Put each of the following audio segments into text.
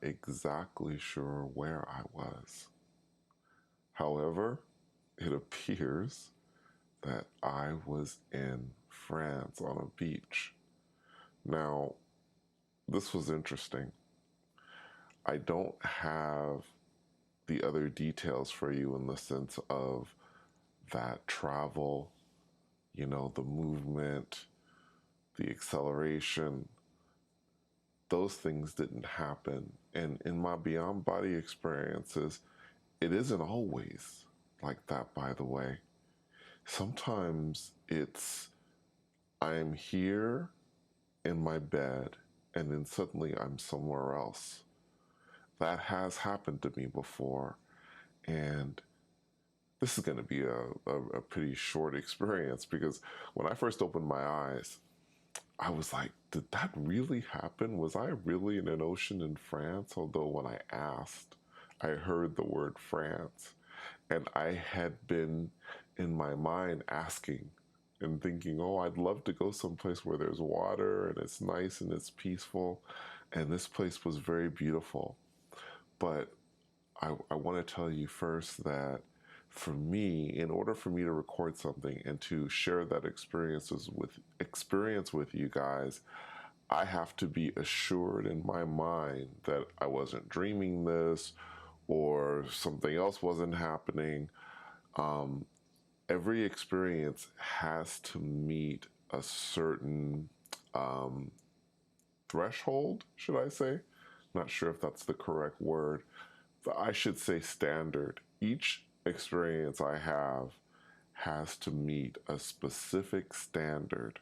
exactly sure where I was. However, it appears that I was in France on a beach. Now, this was interesting. I don't have the other details for you in the sense of that travel, the movement, the acceleration. Those things didn't happen. And in my beyond body experiences, it isn't always like that, by the way. Sometimes it's I'm here in my bed and then suddenly I'm somewhere else. That has happened to me before. And this is going to be a pretty short experience because when I first opened my eyes, I was like, did that really happen? Was I really in an ocean in France? Although when I asked, I heard the word France. And I had been in my mind asking and thinking, oh, I'd love to go someplace where there's water and it's nice and it's peaceful. And this place was very beautiful. But I want to tell you first that for me, in order for me to record something and to share that experience with you guys, I have to be assured in my mind that I wasn't dreaming this or something else wasn't happening. Every experience has to meet a certain threshold, should I say? Not sure if that's the correct word. I should say standard. Each experience I have has to meet a specific standard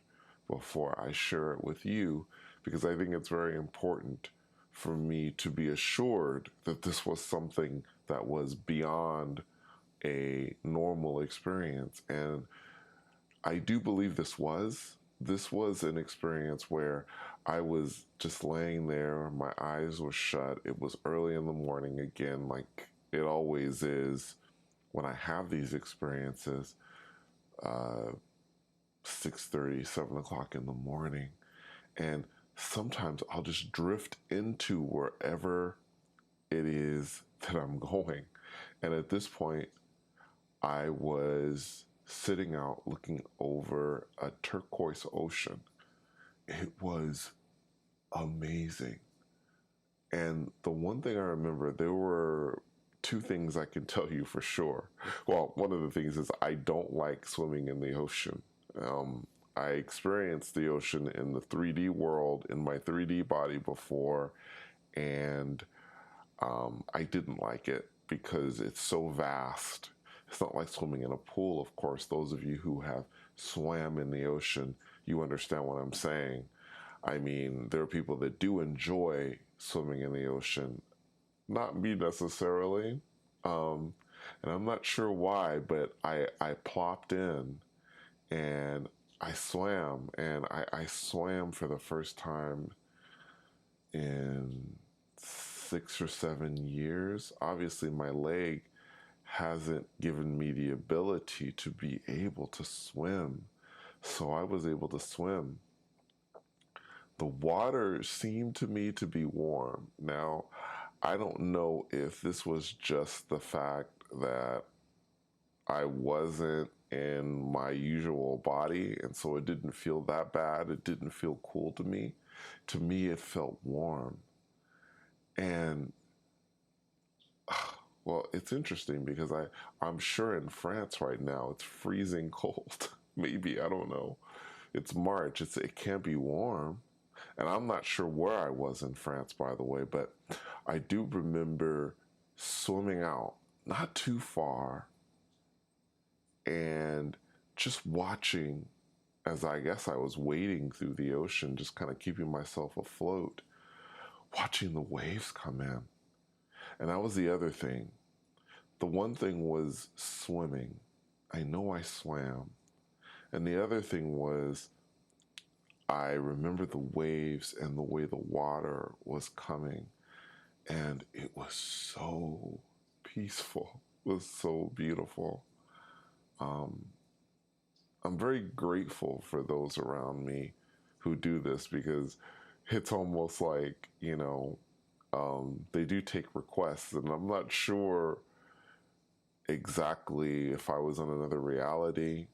before I share it with you because I think it's very important for me to be assured that this was something that was beyond a normal experience. And I do believe this was. This was an experience where I was just laying there, my eyes were shut. It was early in the morning again, like it always is when I have these experiences, 6:30, 7 o'clock in the morning. And sometimes I'll just drift into wherever it is that I'm going. And at this point, I was sitting out looking over a turquoise ocean. It was amazing. And the one thing I remember, there were two things I can tell you for sure. Well, one of the things is I don't like swimming in the ocean. I experienced the ocean in the 3D world, in my 3D body before, and I didn't like it because it's so vast. It's not like swimming in a pool, of course. Those of you who have swam in the ocean, you understand what I'm saying. I mean, there are people that do enjoy swimming in the ocean, not me necessarily. And I'm not sure why, but I plopped in and I swam, and I swam for the first time in 6 or 7 years. Obviously, my leg hasn't given me the ability to be able to swim. So I was able to swim. The water seemed to me to be warm. Now, I don't know if this was just the fact that I wasn't in my usual body, and so it didn't feel that bad. It didn't feel cool to me. To me, it felt warm. And well, it's interesting because I'm sure in France right now it's freezing cold. Maybe, I don't know. It's March. It can't be warm. And I'm not sure where I was in France, by the way, but I do remember swimming out not too far and just watching as I guess I was wading through the ocean, just kind of keeping myself afloat, watching the waves come in. And that was the other thing. The one thing was swimming. I know I swam. And the other thing was I remember the waves and the way the water was coming. And it was so peaceful. It was so beautiful. I'm very grateful for those around me who do this because it's almost like, They do take requests, and I'm not sure exactly if I was in another reality.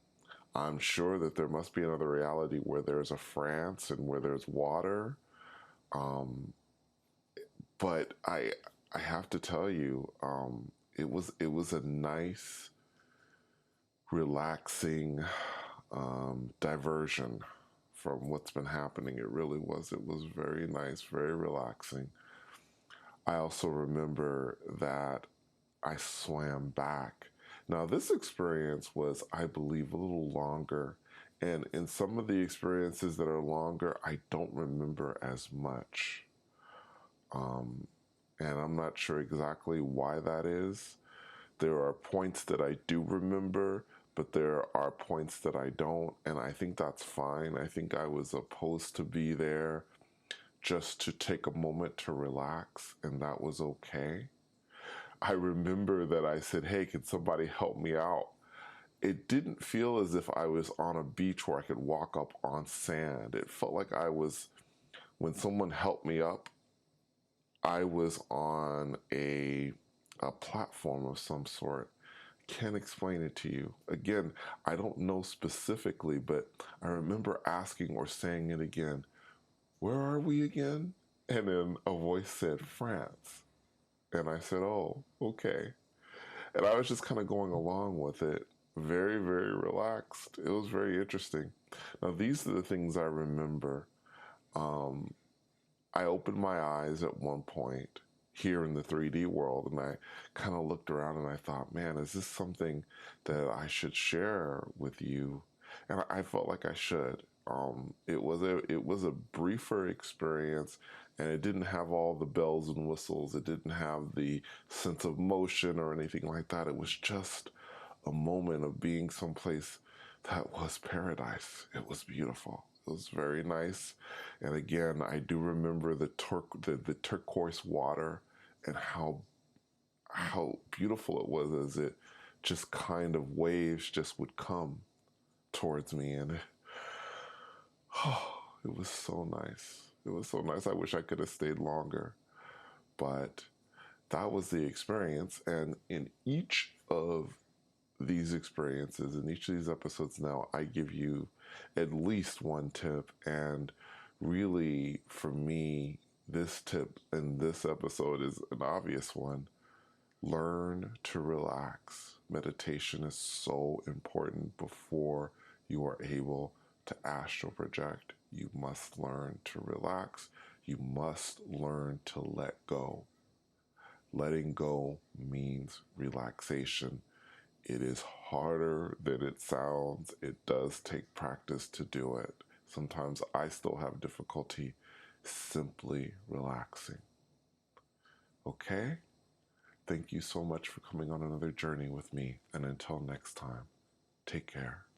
I'm sure that there must be another reality where there's a France and where there's water. But I have to tell you, it was a nice, relaxing diversion from what's been happening. It really was. It was very nice, very relaxing. I also remember that I swam back. Now, this experience was, I believe, a little longer. And in some of the experiences that are longer, I don't remember as much. And I'm not sure exactly why that is. There are points that I do remember, but there are points that I don't. And I think that's fine. I think I was supposed to be there just to take a moment to relax, and that was okay. I remember that I said, hey, can somebody help me out? It didn't feel as if I was on a beach where I could walk up on sand. It felt like when someone helped me up, I was on a platform of some sort. Can't explain it to you. Again, I don't know specifically, but I remember asking or saying it again. Where are we again? And then a voice said, France. And I said, oh, okay. And I was just kind of going along with it, very, very relaxed. It was very interesting. Now, these are the things I remember. I opened my eyes at one point here in the 3D world, and I kind of looked around and I thought, man, is this something that I should share with you? And I felt like I should. It was a briefer experience, and it didn't have all the bells and whistles. It didn't have the sense of motion or anything like that. It was just a moment of being someplace that was paradise. It was beautiful. It was very nice. And again, I do remember the turquoise water and how beautiful it was as it just kind of waves just would come towards me, and it was so nice. It was so nice. I wish I could have stayed longer, but that was the experience. And in each of these experiences, in each of these episodes now, I give you at least one tip. And really, for me, this tip in this episode is an obvious one. Learn to relax. Meditation is so important before you are able to astral project. You must learn to relax. You must learn to let go. Letting go means relaxation. It is harder than it sounds. It does take practice to do it. Sometimes I still have difficulty simply relaxing. Okay? Thank you so much for coming on another journey with me. And until next time, take care.